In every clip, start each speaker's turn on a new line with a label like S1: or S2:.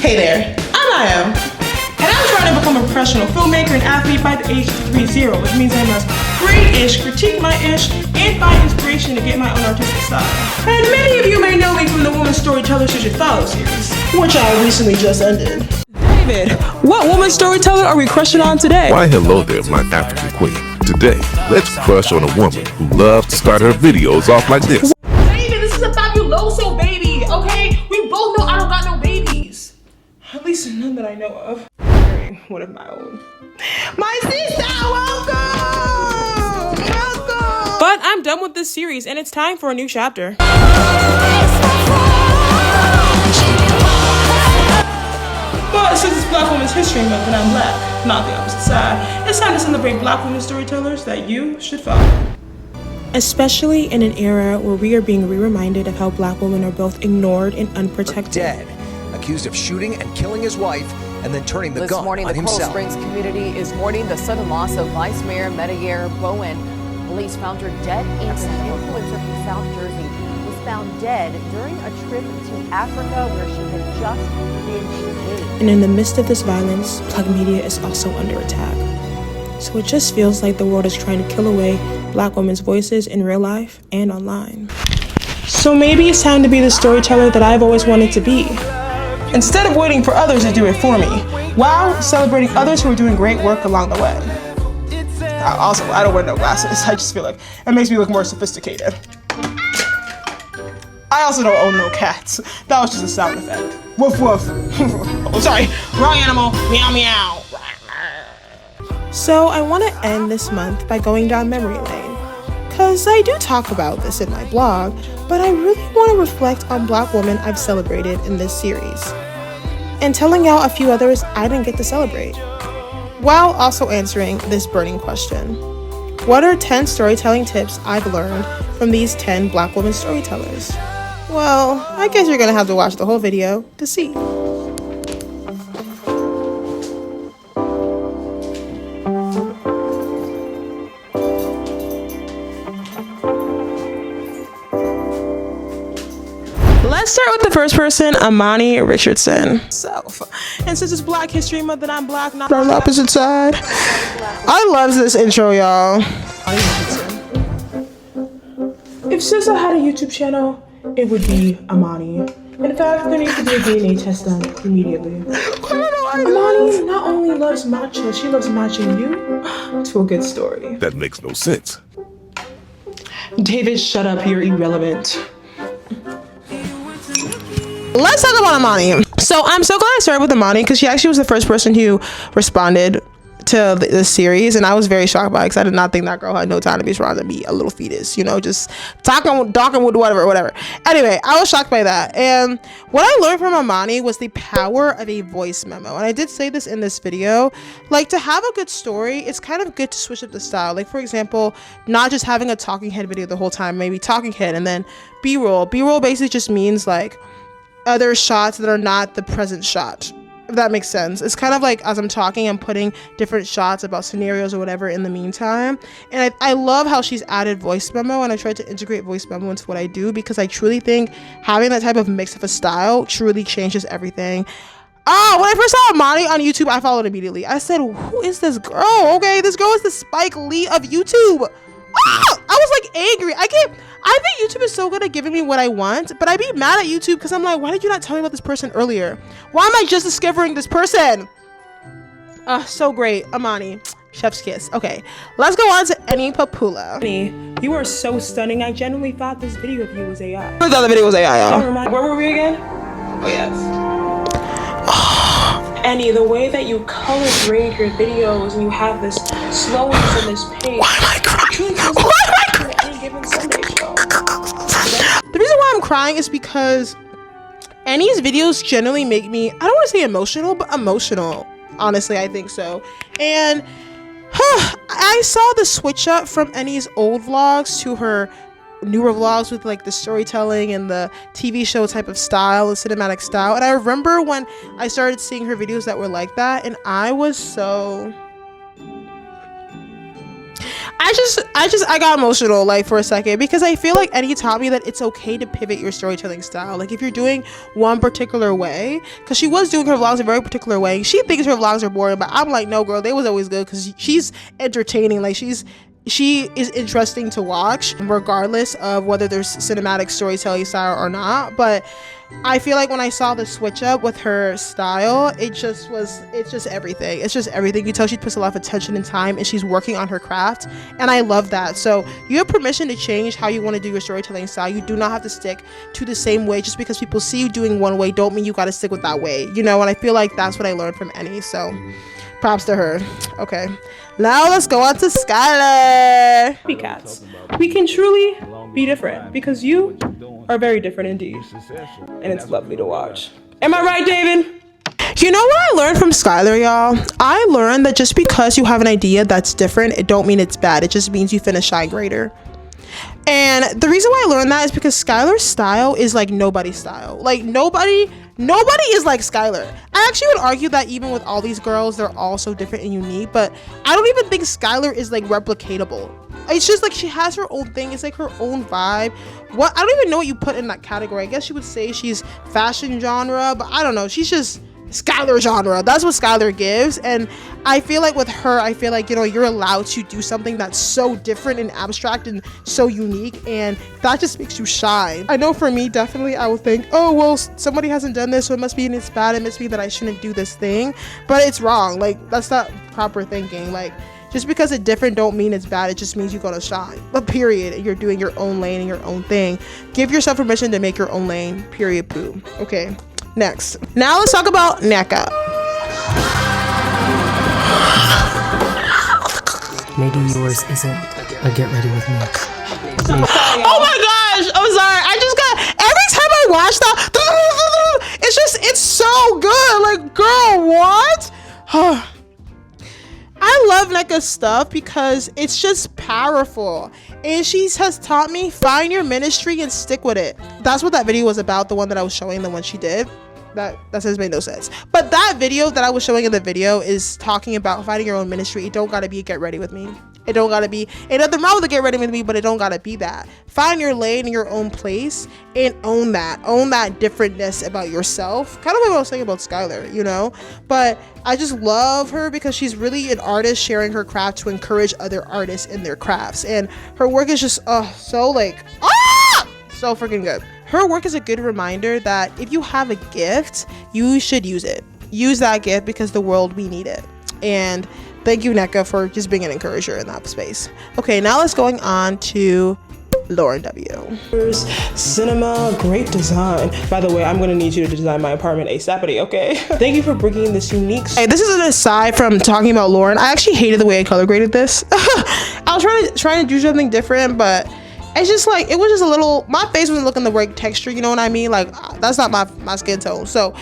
S1: Hey there, I am. And I'm trying to become a professional filmmaker and athlete by the age of 30, which means I must read ish, critique my ish, and find inspiration to get my own artistic style. And many of you may know me from the Woman Storytellers Should You Follow series, which I recently just ended. David, what woman storyteller are we crushing on today?
S2: Why hello there, my African queen. Today, let's crush on a woman who loves to start her videos off like this.
S1: David, this is a fabuloso baby, okay? We both know I don't got no babies. At least none that I know of. One of my own. My sister, welcome! Welcome! But I'm done with this series and it's time for a new chapter. But since it's Black Women's History Month and I'm black, not the opposite side, it's time to celebrate Black women storytellers that you should follow. Especially in an era where we are being reminded of how Black women are both ignored and unprotected.
S3: Dead, accused of shooting and killing his wife and then turning the gun on himself.
S4: This morning, the Coral Springs community is mourning the sudden loss of Vice Mayor Medgar Bowen. Police found her dead. An influencer from South Jersey was found dead during a trip to Africa where she had just been engaged.
S1: And in the midst of this violence, Black media is also under attack. So it just feels like the world is trying to kill away Black women's voices in real life and online. So maybe it's time to be the storyteller that I've always wanted to be. Instead of waiting for others to do it for me, while celebrating others who are doing great work along the way. Also, I don't wear no glasses. I just feel like it makes me look more sophisticated. I also don't own no cats. That was just a sound effect. Woof woof. Oh, sorry, wrong animal. Meow meow. So I want to end this month by going down memory lane. Because I do talk about this in my blog, but I really want to reflect on Black women I've celebrated in this series. And telling y'all a few others I didn't get to celebrate. While also answering this burning question. What are 10 storytelling tips I've learned from these 10 Black women storytellers? Well, I guess you're going to have to watch the whole video to see. Let's start with the first person, Amani Richardson. And since it's Black History Month and I'm black, not on the opposite side. I love this intro, y'all. If SZA had a YouTube channel, it would be Amani. In fact, there needs to be a DNA test done immediately. Amani not only loves matcha, she loves matching you to a good story.
S2: That makes no sense.
S1: David, shut up, you're irrelevant. Let's talk about Amani. So I'm so glad I started with Amani because she actually was the first person who responded to this series, and I was very shocked by it because I did not think that girl had no time to be surrounded by a little fetus, you know, just talking with whatever. Anyway, I was shocked by that, and what I learned from Amani was the power of a voice memo. And I did say this in this video, like, to have a good story, it's kind of good to switch up the style. Like, for example, not just having a talking head video the whole time, maybe talking head and then b-roll. B-roll basically just means like other shots that are not the present shot, if that makes sense. It's kind of like as I'm talking, I'm putting different shots about scenarios or whatever in the meantime. And I love how she's added voice memo, and I tried to integrate voice memo into what I do because I truly think having that type of mix of a style truly changes everything. When I first saw Amani on YouTube, I followed immediately. I said, who is this girl? Okay, this girl is the Spike Lee of YouTube. I was like angry. I think YouTube is so good at giving me what I want, but I be mad at YouTube because I'm like, why did you not tell me about this person earlier? Why am I just discovering this person? So great. Amani, chef's kiss. Okay, let's go on to Eni Popoola. Eni, you are so stunning. I genuinely thought this video of you was AI. I thought the video was AI, y'all. Where were we again? Oh, yes. Eni, the way that you color grade your videos and you have this slowness and this pace. Why am I crying? Any given Sunday show. The reason why I'm crying is because Eni's videos generally make me, I don't want to say emotional, but emotional. Honestly, I think so. And I saw the switch up from Eni's old vlogs to her newer vlogs with like the storytelling and the TV show type of style, the cinematic style. And I remember when I started seeing her videos that were like that, and I was I got emotional like for a second, because I feel like Eni taught me that it's okay to pivot your storytelling style. Like if you're doing one particular way, because she was doing her vlogs a very particular way. She thinks her vlogs are boring, but I'm like, no girl, they was always good, because she's entertaining. Like she is interesting to watch regardless of whether there's cinematic storytelling style or not. But I feel like when I saw the switch up with her style, it's just everything. It's just everything. You tell she puts a lot of attention and time, and she's working on her craft, and I love that. So you have permission to change how you want to do your storytelling style. You do not have to stick to the same way. Just because people see you doing one way don't mean you got to stick with that way, you know. And I feel like that's what I learned from Eni, so props to her. Okay, now let's go on to Skylar.
S5: Copycats. We can truly be different, because you are very different indeed, and it's lovely to watch. Am I right, David?
S1: You know what I learned from Skylar, y'all? I learned that just because you have an idea that's different, it don't mean it's bad. It just means you finna shine greater. And the reason why I learned that is because Skylar's style is like nobody's style. Like nobody is like Skylar. I actually would argue that even with all these girls, they're all so different and unique, but I don't even think Skylar is like replicatable. It's just like she has her own thing. It's like her own vibe. What, I don't even know what you put in that category. I guess you would say she's fashion genre, but I don't know. She's just Skylar genre. That's what Skylar gives. And I feel like with her, I feel like, you know, you're allowed to do something that's so different and abstract and so unique, and that just makes you shine. I know for me, definitely I would think, oh well, somebody hasn't done this, so it must be it's bad. It must be that I shouldn't do this thing, but it's wrong. Like that's not proper thinking. Like just because it's different don't mean it's bad. It just means you're gonna shine. But period. You're doing your own lane and your own thing. Give yourself permission to make your own lane. Period. Poo. Okay. Next. Now let's talk about Nneka.
S6: Maybe yours isn't a get ready with me.
S1: Oh my gosh! I'm sorry. I just got, every time I watch that, it's so good. Like, girl, what? I love Nneka's stuff because it's just powerful, and she has taught me, find your ministry and stick with it. That's what that video was about, the one that I was showing, the one she did. That has made no sense. But that video that I was showing in the video is talking about finding your own ministry. It don't gotta be get ready with me. It don't gotta be, ain't nothing wrong with the get ready with me, but it don't gotta be that. Find your lane in your own place and own that differentness about yourself. Kind of like what I was saying about Skylar, you know? But I just love her because she's really an artist sharing her craft to encourage other artists in their crafts. And her work is just so like, so freaking good. Her work is a good reminder that if you have a gift, you should use it. Use that gift because the world, we need it. And thank you, Nneka, for just being an encourager in that space. Okay, now let's going on to Lauren W.
S5: Cinema, great design. By the way, I'm gonna need you to design my apartment ASAPity, okay? Thank you for bringing this unique.
S1: Hey, this is an aside from talking about Lauren. I actually hated the way I color graded this. I was trying to do something different, but it's just like, it was just a little, my face wasn't looking the right texture, you know what I mean? Like, that's not my skin tone. So,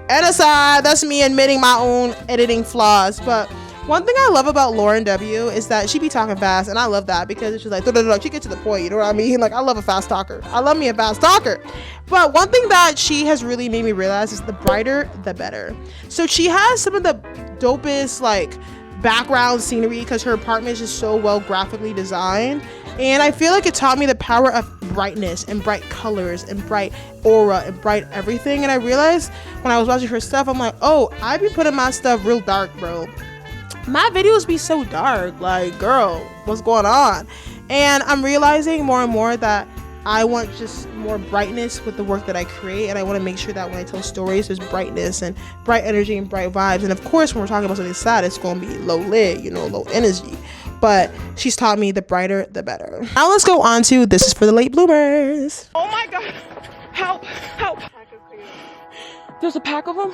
S1: and aside, that's me admitting my own editing flaws. But one thing I love about Lauren W is that she be talking fast, and I love that because it's just like, she gets to the point, you know what I mean? Like, I love a fast talker. I love me a fast talker. But one thing that she has really made me realize is the brighter, the better. So she has some of the dopest, like, background scenery because her apartment is just so well graphically designed, and I feel like it taught me the power of brightness and bright colors and bright aura and bright everything. And I realized when I was watching her stuff, I'm like, oh, I be putting my stuff real dark, bro. My videos be so dark, like, girl, what's going on? And I'm realizing more and more that I want just more brightness with the work that I create, and I want to make sure that when I tell stories, there's brightness and bright energy and bright vibes. And of course, when we're talking about something sad, it's going to be low lit, you know, low energy. But she's taught me the brighter, the better. Now let's go on to This Is For The Late Bloomers.
S5: Oh my God, help, help. There's a pack of them?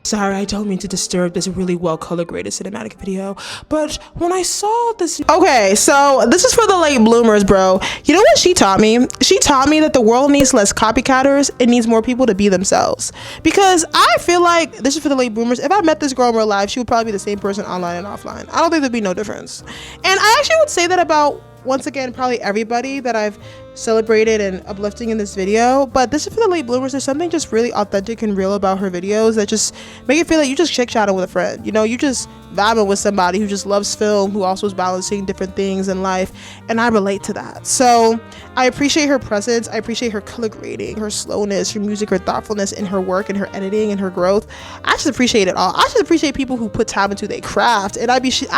S1: Sorry, I don't mean to disturb this really well color graded cinematic video, but when I saw this, okay, so this is for the late bloomers, bro. You know what she taught me? She taught me that the world needs less copycatters. It needs more people to be themselves. Because I feel like This Is For The Late bloomers. If I met this girl in real life, she would probably be the same person online and offline. I don't think there'd be no difference. And I actually would say that about, once again, probably everybody that I've celebrated and uplifting in this video, but this is for the late bloomers. There's something just really authentic and real about her videos that just make it feel like you just chit-chatting with a friend, you know, you just vibing with somebody who just loves film, who also is balancing different things in life, and I relate to that. So I appreciate her presence. I appreciate her color grading, her slowness, her music, her thoughtfulness in her work and her editing and her growth. I just appreciate it all. I just appreciate people who put time into their craft, and I be seeing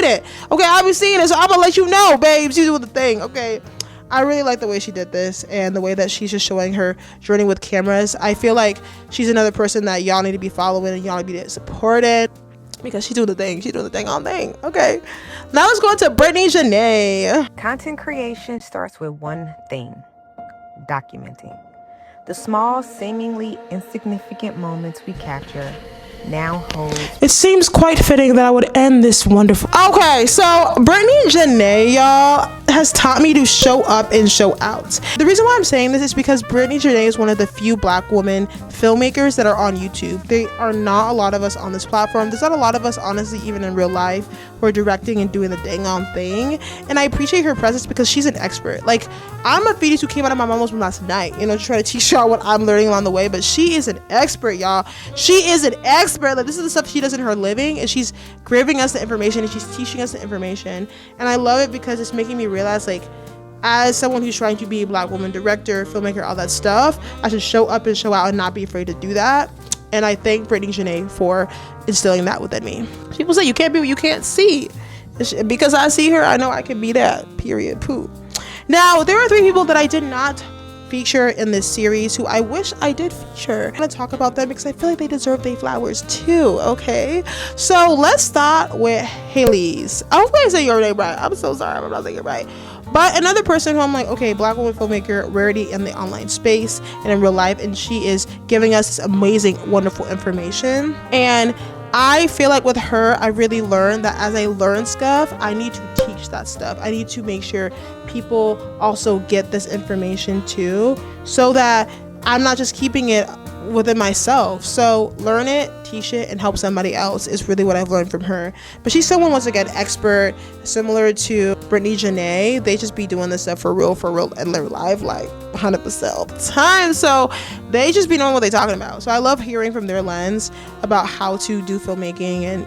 S1: it. Okay, I be seeing it, so I'm gonna let you know, babes, you doing the thing. Okay, I really like the way she did this and the way that she's just showing her journey with cameras. I feel like she's another person that y'all need to be following and y'all need to be supported, because she's doing the thing. She's doing the thing on thing. Okay, now let's go into Brittney Janae.
S7: Content creation starts with one thing: documenting. The small, seemingly insignificant moments we capture now holds.
S1: It seems quite fitting that I would end this wonderful. Okay, so Brittney Janae, y'all, has taught me to show up and show out. The reason why I'm saying this is because Brittney Janae is one of the few Black women filmmakers that are on YouTube. There are not a lot of us on this platform. There's not a lot of us, honestly, even in real life, who are directing and doing the dang on thing. And I appreciate her presence because she's an expert. Like, I'm a fetus who came out of my mama's womb last night, you know, to try to teach y'all what I'm learning along the way. But she is an expert, y'all. She is an expert. Like, this is the stuff she does in her living, and she's giving us the information and she's teaching us the information. And I love it because it's making me realize, like, as someone who's trying to be a Black woman director, filmmaker, all that stuff, I should show up and show out and not be afraid to do that. And I thank Brittney Janae for instilling that within me. People say you can't be what you can't see. Because I see her, I know I can be that. Period. Poo. Now, there are 3 people that I did not feature in this series who I wish I did feature. I'm gonna talk about them because I feel like they deserve their flowers too. Okay, so let's start with Hallease. I hope I say your name right. I'm so sorry if I'm not saying it right. But another person who I'm like, okay, Black woman filmmaker, rarity in the online space and in real life, and she is giving us this amazing, wonderful information. And I feel like with her, I really learned that as I learn stuff, I need to teach that stuff. I need to make sure people also get this information too, so that I'm not just keeping it within myself. So learn it, teach it, and help somebody else is really what I've learned from her. But she's someone, once again, expert, similar to Brittney Janae. They just be doing this stuff for real in their life, like 100% all the time. So they just be knowing what they're talking about. So I love hearing from their lens about how to do filmmaking and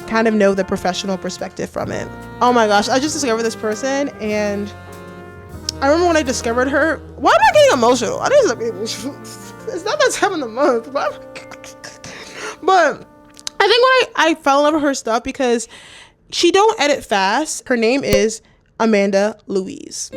S1: kind of know the professional perspective from it. Oh my gosh, I just discovered this person, and I remember when I discovered her. Why am I getting emotional? I didn't get emotional. It's not that time of the month, but I think when I fell in love with her stuff because she don't edit fast. Her name is Amanda Louise.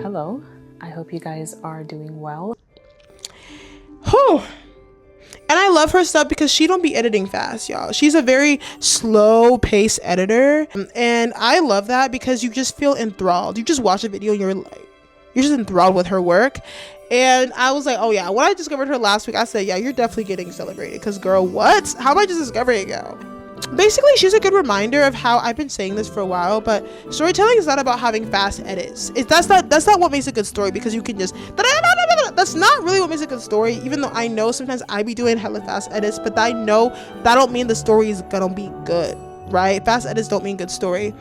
S8: Hello, I hope you guys are doing well.
S1: Whew. And I love her stuff because she don't be editing fast, y'all. She's a very slow pace editor, and I love that because you just feel enthralled. You just watch a video and you're just enthralled with her work. And I was like, oh yeah, when I discovered her last week, I said, yeah, you're definitely getting celebrated, because girl, what? How am I just discovering it, girl? Basically, she's a good reminder of how I've been saying this for a while, but storytelling is not about having fast edits. That's not what makes a good story, because you can just, that's not really what makes a good story, even though I know sometimes I be doing hella fast edits, but I know that don't mean the story is gonna be good, right? Fast edits don't mean good story.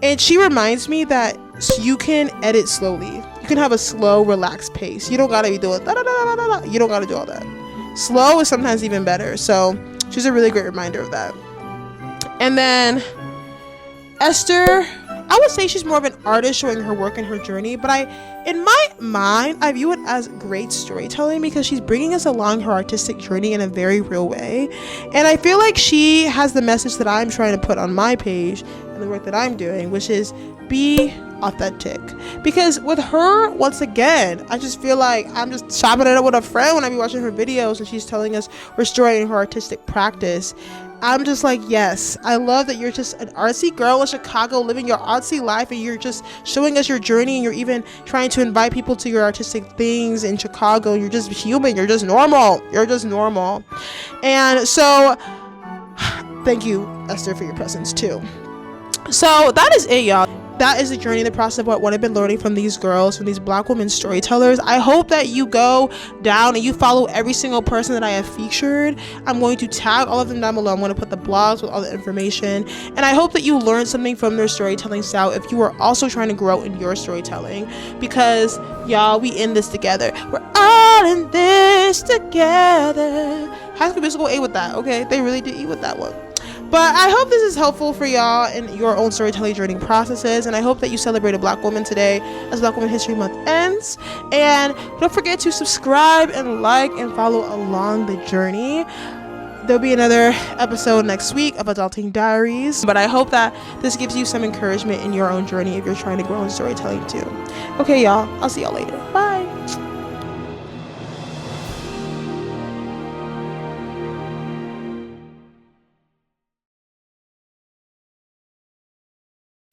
S1: And she reminds me that you can edit slowly. You can have a slow, relaxed pace. You don't gotta be doing you don't gotta do all that. Slow is sometimes even better. So she's a really great reminder of that. And then Esther, I would say she's more of an artist showing her work and her journey, but in my mind, I view it as great storytelling because she's bringing us along her artistic journey in a very real way. And I feel like she has the message that I'm trying to put on my page and the work that I'm doing, which is be authentic. Because with her, once again, I just feel like I'm just chopping it up with a friend when I be watching her videos and she's telling us, restoring her artistic practice. I'm just like, yes, I love that you're just an artsy girl in Chicago living your artsy life, and you're just showing us your journey, and you're even trying to invite people to your artistic things in Chicago. You're just human. You're just normal. And so thank you, Esther, for your presence too. So that is it, y'all. That is the journey, the process of what I've been learning from these girls, from these Black women storytellers. I hope that you go down and you follow every single person that I have featured. I'm going to tag all of them down below. I'm going to put the blogs with all the information. And I hope that you learn something from their storytelling style if you are also trying to grow in your storytelling. Because, y'all, we in this together. We're all in this together. High School Musical ate with that, okay? They really did eat with that one. But I hope this is helpful for y'all in your own storytelling journey processes, and I hope that you celebrate a Black woman today as Black Women History Month ends. And don't forget to subscribe and like and follow along the journey. There'll be another episode next week of Adulting Diaries, but I hope that this gives you some encouragement in your own journey if you're trying to grow in storytelling too. Okay, y'all, I'll see y'all later. Bye.